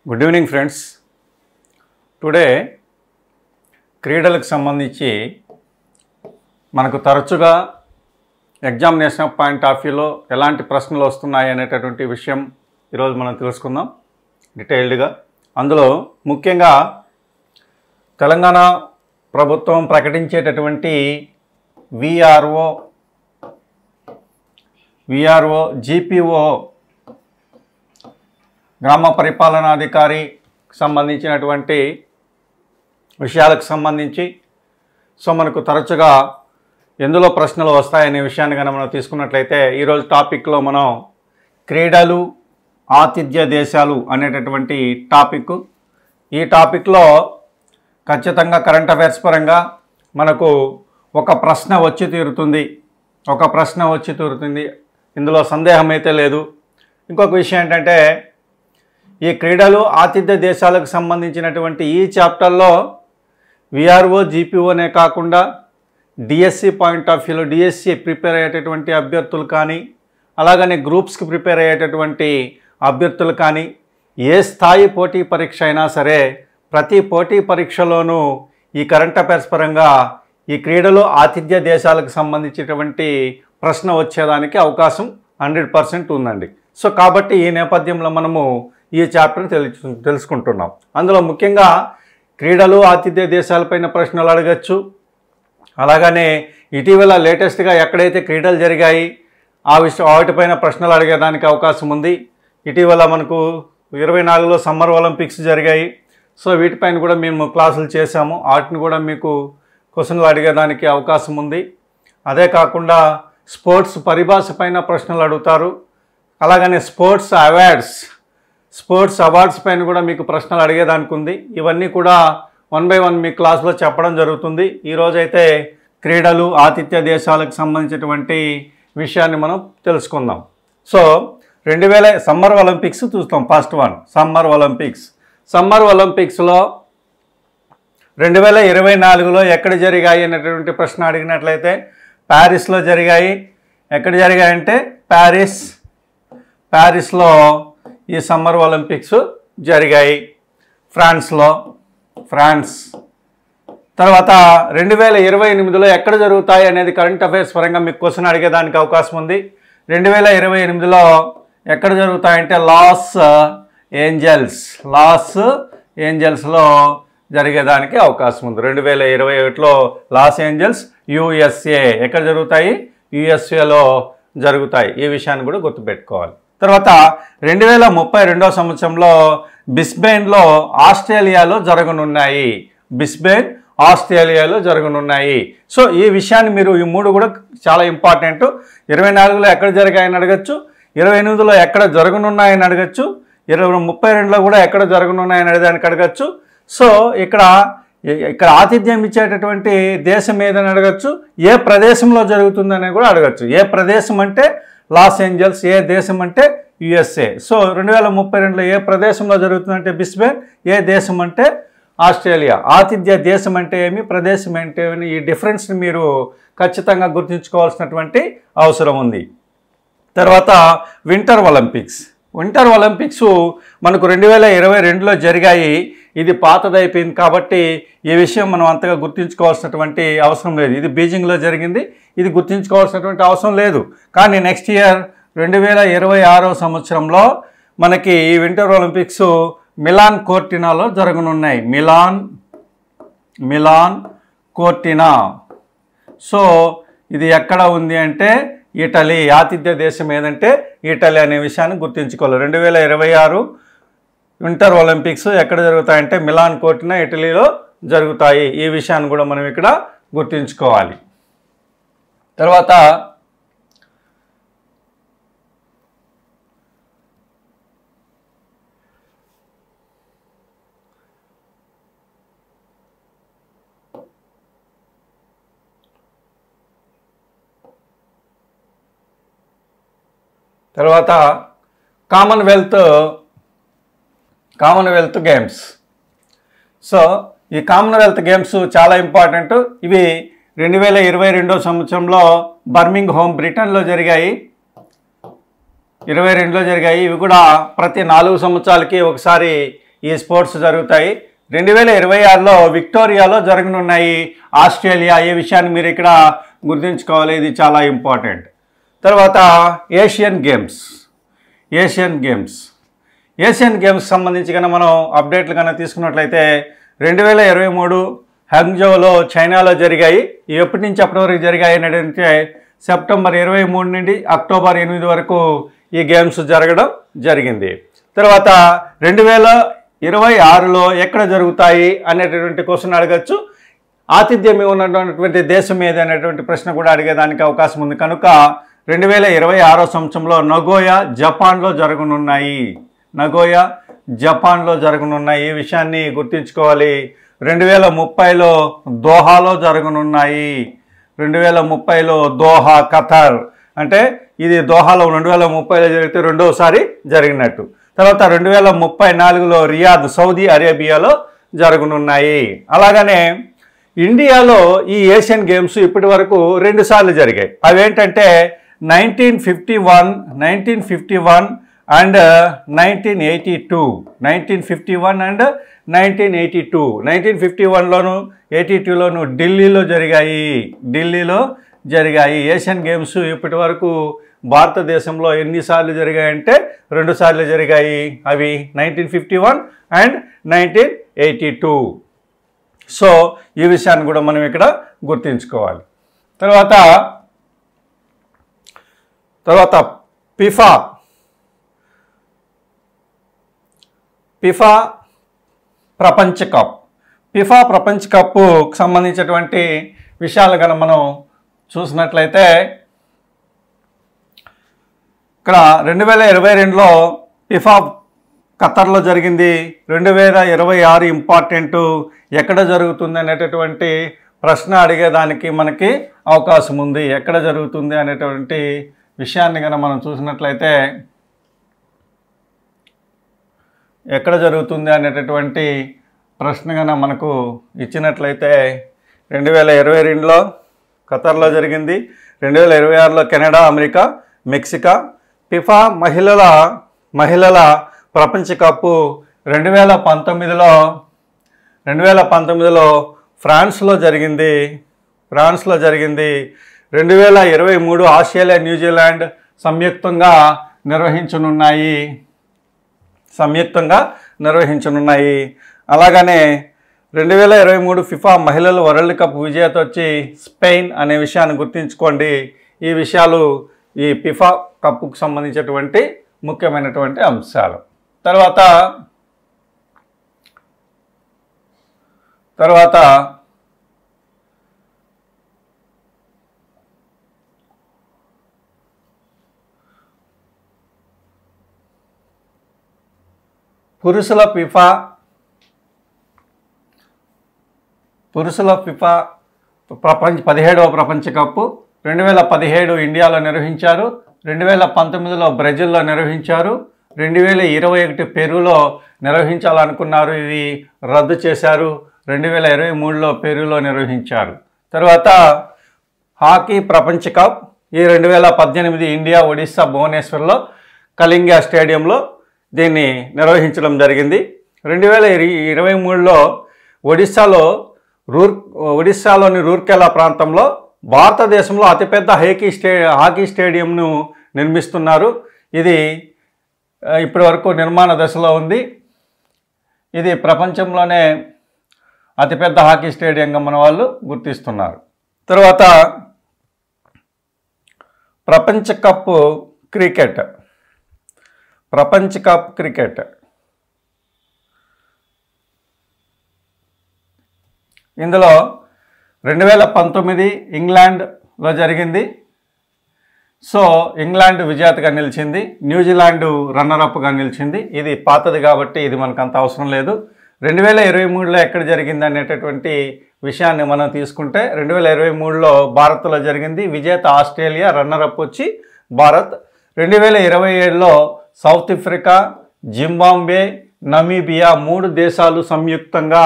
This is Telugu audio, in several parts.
Good evening friends. టుడే క్రీడలకు సంబంధించి మనకు తరచుగా ఎగ్జామినేషన్ పాయింట్ ఆఫ్ వ్యూలో ఎలాంటి ప్రశ్నలు వస్తున్నాయి అనేటటువంటి విషయం ఈరోజు మనం తెలుసుకుందాం డీటెయిల్డ్గా. అందులో ముఖ్యంగా తెలంగాణ ప్రభుత్వం ప్రకటించేటటువంటి విఆర్ఓ, జిపిఓ గ్రామ పరిపాలనాధికారి సంబంధించినటువంటి విషయాలకు సంబంధించి మనకు తరచుగా ఎందులో ప్రశ్నలు వస్తాయనే విషయాన్ని కనుక మనం తీసుకున్నట్లయితే ఈరోజు టాపిక్లో మనం క్రీడలు ఆతిథ్య దేశాలు అనేటటువంటి టాపిక్. ఈ టాపిక్లో ఖచ్చితంగా కరెంట్ అఫైర్స్ పరంగా మనకు ఒక ప్రశ్న వచ్చి తీరుతుంది, ఇందులో సందేహం అయితే లేదు. ఇంకొక విషయం ఏంటంటే ఈ క్రీడలు ఆతిథ్య దేశాలకు సంబంధించినటువంటి ఈ చాప్టర్లో విఆర్ఓ జీపీఓనే కాకుండా డిఎస్సి పాయింట్ ఆఫ్ వ్యూలో డిఎస్సి ప్రిపేర్ అయ్యేటటువంటి అభ్యర్థులు కానీ అలాగనే గ్రూప్స్కి ప్రిపేర్ అయ్యేటటువంటి అభ్యర్థులు కానీ ఏ స్థాయి పోటీ పరీక్ష అయినా సరే ప్రతి పోటీ పరీక్షలోనూ ఈ కరెంట్ అఫైర్స్ పరంగా ఈ క్రీడలు ఆతిథ్య దేశాలకు సంబంధించినటువంటి ప్రశ్న వచ్చేదానికి అవకాశం 100% ఉందండి. కాబట్టి ఈ నేపథ్యంలో మనము ఈ చాప్టర్ని తెలుసుకుంటున్నాం. అందులో ముఖ్యంగా క్రీడలు ఆతిథ్య దేశాలపైన ప్రశ్నలు అడగచ్చు. అలాగనే ఇటీవల లేటెస్ట్గా ఎక్కడైతే క్రీడలు జరిగాయి వాటిపైన ప్రశ్నలు అడిగేదానికి అవకాశం ఉంది. ఇటీవల మనకు 24లో సమ్మర్ ఒలింపిక్స్ జరిగాయి. వీటిపైన కూడా మేము క్లాసులు చేశాము. వాటిని కూడా మీకు క్వశ్చన్లు అడిగేదానికి అవకాశం ఉంది. అదే కాకుండా స్పోర్ట్స్ పరిభాష పైన ప్రశ్నలు అడుగుతారు. అలాగనే స్పోర్ట్స్ అవార్డ్స్ పైన కూడా మీకు ప్రశ్నలు అడిగేదానికి ఉంది. ఇవన్నీ కూడా 1 by 1 మీ క్లాస్లో చెప్పడం జరుగుతుంది. ఈరోజైతే క్రీడలు ఆతిథ్య దేశాలకు సంబంధించినటువంటి విషయాన్ని మనం తెలుసుకుందాం. 2000 సమ్మర్ ఒలింపిక్స్ చూస్తాం. ఫస్ట్ వన్ సమ్మర్ ఒలింపిక్స్లో 2024లో ఎక్కడ జరిగాయి అనేటువంటి ప్రశ్న అడిగినట్లయితే ప్యారిస్లో జరిగాయి. ఎక్కడ జరిగాయంటే ప్యారిస్లో ఈ సమ్మర్ ఒలింపిక్స్ జరిగాయి. ఫ్రాన్స్. తర్వాత 2028లో ఎక్కడ జరుగుతాయి అనేది కరెంట్ అఫైర్స్ పరంగా మీకు క్వశ్చన్ అడిగేదానికి అవకాశం ఉంది. 2028లో ఎక్కడ జరుగుతాయంటే లాస్ ఏంజల్స్లో జరిగేదానికి అవకాశం ఉంది. 2021లో లాస్ ఏంజల్స్ యుఎస్ఏ ఎక్కడ జరుగుతాయి? యుఎస్ఏలో జరుగుతాయి. ఈ విషయాన్ని కూడా గుర్తుపెట్టుకోవాలి. తర్వాత 2032 సంవత్సరంలో బ్రిస్బేన్లో ఆస్ట్రేలియాలో జరగనున్నాయి. ఈ విషయాన్ని మీరు ఈ మూడు కూడా చాలా ఇంపార్టెంట్. 24లో ఎక్కడ జరిగాయని అడగచ్చు, 28లో ఎక్కడ జరగనున్నాయని అడగచ్చు, 32లో కూడా ఎక్కడ జరగనున్నాయని అడగడానికి అడగచ్చు. ఇక్కడ ఆతిథ్యం ఇచ్చేటటువంటి దేశం ఏదని అడగచ్చు, ఏ ప్రదేశంలో జరుగుతుందని కూడా అడగచ్చు. ఏ ప్రదేశం అంటే లాస్ ఏంజల్స్, ఏ దేశం అంటే యుఎస్ఏ. 2032లో ఏ ప్రదేశంలో జరుగుతుందంటే బ్రిస్బేన్, ఏ దేశం అంటే ఆస్ట్రేలియా. ఆతిథ్య దేశం అంటే ఏమి, ప్రదేశం అంటే ఏమి, ఈ డిఫరెన్స్ని మీరు ఖచ్చితంగా గుర్తుంచుకోవాల్సినటువంటి అవసరం ఉంది. తర్వాత వింటర్ ఒలింపిక్స్ మనకు 2022లో జరిగాయి. ఇది పాతదైపోయింది కాబట్టి ఈ విషయం మనం అంతగా గుర్తుంచుకోవాల్సినటువంటి అవసరం లేదు. ఇది బీజింగ్లో జరిగింది, ఇది గుర్తుంచుకోవాల్సినటువంటి అవసరం లేదు. కానీ నెక్స్ట్ ఇయర్ 2026 సంవత్సరంలో మనకి ఈ వింటర్ ఒలింపిక్స్ మిలాన్ కోర్టినాలో జరగనున్నాయి. Melon Cortina. ఇది ఎక్కడ ఉంది అంటే ఇటలీ. ఆతిథ్య దేశం ఏదంటే ఇటలీ అనే విషయాన్ని గుర్తుంచుకోవాలి. 2026 వింటర్ ఒలింపిక్స్ ఎక్కడ జరుగుతాయంటే మిలాన్ కోర్టినా ఇటలీలో జరుగుతాయి. ఈ విషయాన్ని కూడా మనం ఇక్కడ గుర్తుంచుకోవాలి. తర్వాత కామన్వెల్త్ గేమ్స్. ఈ కామన్వెల్త్ గేమ్స్ చాలా ఇంపార్టెంట్. ఇవి 2022 సంవత్సరంలో బర్మింగ్హామ్ బ్రిటన్లో జరిగాయి. 22లో జరిగాయి. ఇవి కూడా ప్రతి 4 సంవత్సరాలకి ఒకసారి ఈ స్పోర్ట్స్ జరుగుతాయి. 2026లో విక్టోరియాలో జరగనున్నాయి ఆస్ట్రేలియా. ఈ విషయాన్ని మీరు ఇక్కడ గుర్తుంచుకోవాలి, ఇది చాలా ఇంపార్టెంట్. తర్వాత ఏషియన్ గేమ్స్ సంబంధించి కన్నా మనం అప్డేట్లు కన్నా తీసుకున్నట్లయితే 2023 హ్యాంగ్జోలో చైనాలో జరిగాయి. ఎప్పటి నుంచి అప్పటి వరకు జరిగాయి అంటే సెప్టెంబర్ 23 నుండి అక్టోబర్ 8 వరకు ఈ గేమ్స్ జరగడం జరిగింది. తర్వాత 2026లో ఎక్కడ జరుగుతాయి అనేటటువంటి క్వశ్చన్ అడగచ్చు. ఆతిథ్యం ఉన్నటువంటి దేశం ఏది అనేటువంటి ప్రశ్న కూడా అడిగేదానికి అవకాశం ఉంది. కనుక 2026 సంవత్సరంలో నగోయా జపాన్లో జరగనున్నాయి. ఈ విషయాన్ని గుర్తుంచుకోవాలి. 2030లో దోహాలో జరగనున్నాయి. 2030లో దోహా ఖతర్, అంటే ఇది దోహాలో 2030లో జరిగితే రెండోసారి జరిగినట్టు. తర్వాత 2034లో రియాద్ సౌదీ అరేబియాలో జరగనున్నాయి. అలాగనే ఇండియాలో ఈ ఏషియన్ గేమ్స్ ఇప్పటి వరకు 2 సార్లు జరిగాయి. అవేంటంటే 1951 అండ్ 1982. 1951లోను 82లోను ఢిల్లీలో జరిగాయి. ఏషియన్ గేమ్స్ ఇప్పటి వరకు భారతదేశంలో ఎన్నిసార్లు జరిగాయంటే 2 సార్లు జరిగాయి. అవి 1951 అండ్ 1982. సో ఈ విషయాన్ని కూడా మనం ఇక్కడ గుర్తుంచుకోవాలి. తర్వాత ఫిఫా ప్రపంచ కప్కు సంబంధించినటువంటి విషయాలు కనుక మనం చూసినట్లయితే ఇక్కడ 2022లో ఫిఫా ఖతర్లో జరిగింది. 2026 ఇంపార్టెంట్, ఎక్కడ జరుగుతుంది అనేటటువంటి ప్రశ్న అడిగేదానికి మనకి అవకాశం ఉంది. ఎక్కడ జరుగుతుంది అనేటువంటి విషయాన్ని కనుక మనం చూసినట్లయితే ఎక్కడ జరుగుతుంది అనేటటువంటి ప్రశ్న కనుక మనకు ఇచ్చినట్లయితే 2022లో ఖతర్లో జరిగింది. 2026లో కెనడా, అమెరికా, మెక్సికో. ఫిఫా మహిళల ప్రపంచ కప్పు 2019లో ఫ్రాన్స్లో జరిగింది. 2023 ఆస్ట్రేలియా, న్యూజిలాండ్ సంయుక్తంగా నిర్వహించనున్నాయి. అలాగనే 2023 ఫిఫా మహిళల వరల్డ్ కప్ విజేత వచ్చి స్పెయిన్ అనే విషయాన్ని గుర్తుంచుకోండి. ఈ విషయాలు ఈ ఫిఫా కప్కు సంబంధించినటువంటి ముఖ్యమైనటువంటి అంశాలు. తర్వాత పురుషుల ఫిఫా 17వ ప్రపంచ కప్పు 2017 ఇండియాలో నిర్వహించారు. 2019లో బ్రెజిల్లో నిర్వహించారు. 2021 పెరూలో నిర్వహించాలనుకున్నారు, ఇది రద్దు చేశారు. 2023లో పెరూలో నిర్వహించారు. తర్వాత హాకీ ప్రపంచ కప్ ఈ 2018 ఇండియా ఒడిస్సా భువనేశ్వర్లో కళింగ స్టేడియంలో దీన్ని నిర్వహించడం జరిగింది. 2023లో ఒడిస్సాలోని రూర్కెలా ప్రాంతంలో భారతదేశంలో అతిపెద్ద హాకీ స్టేడియంను నిర్మిస్తున్నారు. ఇది ఇప్పటి వరకు నిర్మాణ దశలో ఉంది. ఇది ప్రపంచంలోనే అతిపెద్ద హాకీ స్టేడియంగా మన వాళ్ళు గుర్తిస్తున్నారు. తర్వాత ప్రపంచ కప్ క్రికెట్ ఇందులో 2019 ఇంగ్లాండ్లో జరిగింది. సో ఇంగ్లాండ్ విజేతగా నిలిచింది, న్యూజిలాండ్ రన్నరప్గా నిలిచింది. ఇది పాతది కాబట్టి ఇది మనకు అంత అవసరం లేదు. 2023లో ఎక్కడ జరిగింది అనేటటువంటి విషయాన్ని మనం తీసుకుంటే 2023లో భారత్లో జరిగింది. విజేత ఆస్ట్రేలియా, రన్నరప్ వచ్చి భారత్. 2027లో సౌత్ ఆఫ్రికా, జింబాబ్వే, నమీబియా 3 దేశాలు సంయుక్తంగా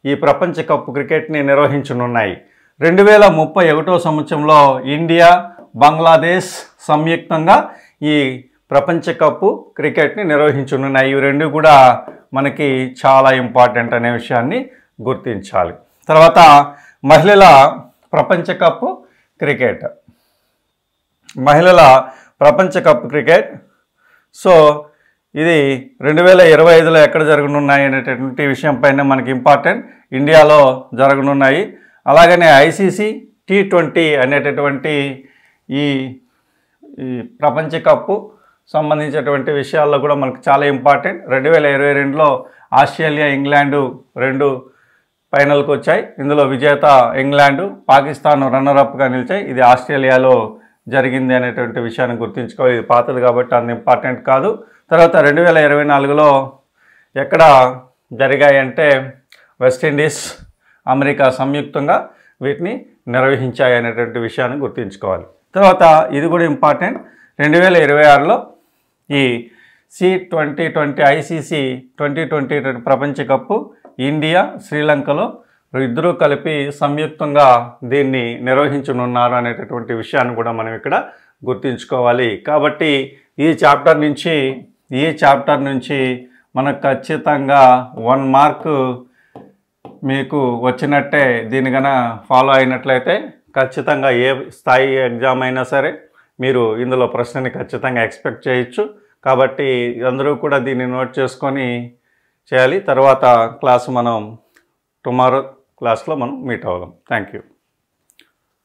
ఈ ప్రపంచ కప్ క్రికెట్ని నిర్వహించనున్నాయి. 2031 సంవత్సరంలో ఇండియా, బంగ్లాదేశ్ సంయుక్తంగా ఈ ప్రపంచ కప్ క్రికెట్ని నిర్వహించనున్నాయి. ఇవి 2 కూడా మనకి చాలా ఇంపార్టెంట్ అనే విషయాన్ని గుర్తించాలి. తర్వాత మహిళల ప్రపంచ కప్ క్రికెట్. మహిళల ప్రపంచ కప్ క్రికెట్ సో ఇది 2025లో ఎక్కడ జరగనున్నాయి అనేటటువంటి విషయం పైన మనకి ఇంపార్టెంట్. ఇండియాలో జరగనున్నాయి. అలాగనే ఐసీసీ T20 అనేటటువంటి ఈ ప్రపంచ కప్పు సంబంధించినటువంటి విషయాల్లో కూడా మనకు చాలా ఇంపార్టెంట్. 2022లో ఆస్ట్రేలియా ఇంగ్లాండు 2 ఫైనల్కి వచ్చాయి. ఇందులో విజేత ఇంగ్లాండు, పాకిస్తాన్ రన్నరప్గా నిలిచాయి. ఇది ఆస్ట్రేలియాలో జరిగింది అనేటువంటి విషయాన్ని గుర్తుంచుకోవాలి. ఇది పాతది కాబట్టి అంత ఇంపార్టెంట్ కాదు. తర్వాత 2024లో ఎక్కడ జరిగాయంటే వెస్టిండీస్, అమెరికా సంయుక్తంగా వీటిని నిర్వహించాయి అనేటువంటి విషయాన్ని గుర్తుంచుకోవాలి. తర్వాత ఇది కూడా ఇంపార్టెంట్. 2026లో ఈ C2020 ఐసీసీ 2020 ప్రపంచ కప్పు ఇండియా, శ్రీలంకలో ఇద్దరూ కలిపి సంయుక్తంగా దీన్ని నిర్వహించనున్నారు అనేటటువంటి విషయాన్ని కూడా మనం ఇక్కడ గుర్తుంచుకోవాలి. కాబట్టి ఈ చాప్టర్ నుంచి మనకు ఖచ్చితంగా 1 మార్కు మీకు వచ్చినట్టే. దీని కన్నా ఫాలో అయినట్లయితే ఖచ్చితంగా ఏ స్థాయి ఎగ్జామ్ అయినా సరే మీరు ఇందులో ప్రశ్నని ఖచ్చితంగా ఎక్స్పెక్ట్ చేయొచ్చు. కాబట్టి అందరూ కూడా దీన్ని నోట్ చేసుకొని చేయాలి. తర్వాత క్లాస్ మనం టుమారో క్లాస్లో మనం మీట్ అవుదాం. Thank you.